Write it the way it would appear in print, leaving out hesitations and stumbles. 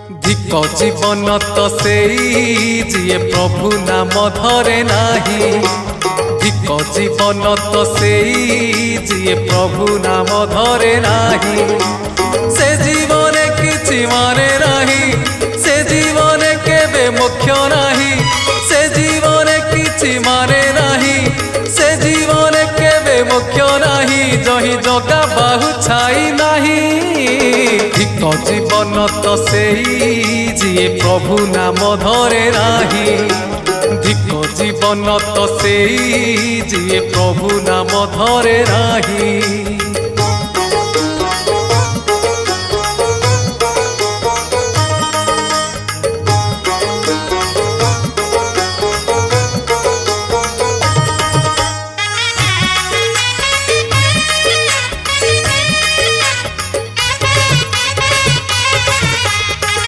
धिक जीवन तो सेई जिए प्रभु नाम धरे नाही। धिक जीवन तो सेई जिए प्रभु नाम धरे नाही। से जीवन किछि माने नाही, से जीवन केबे मुख्य नाही। से जीवन किछि माने नाही, से जीवन केबे मुख्य नाही। जही जगा बाहु छाई नाही। धिक जीवन तो सेई जिए प्रभु नाम धरे नाही। धिक जीवन तो सेई जिए प्रभु नाम धरे नाही।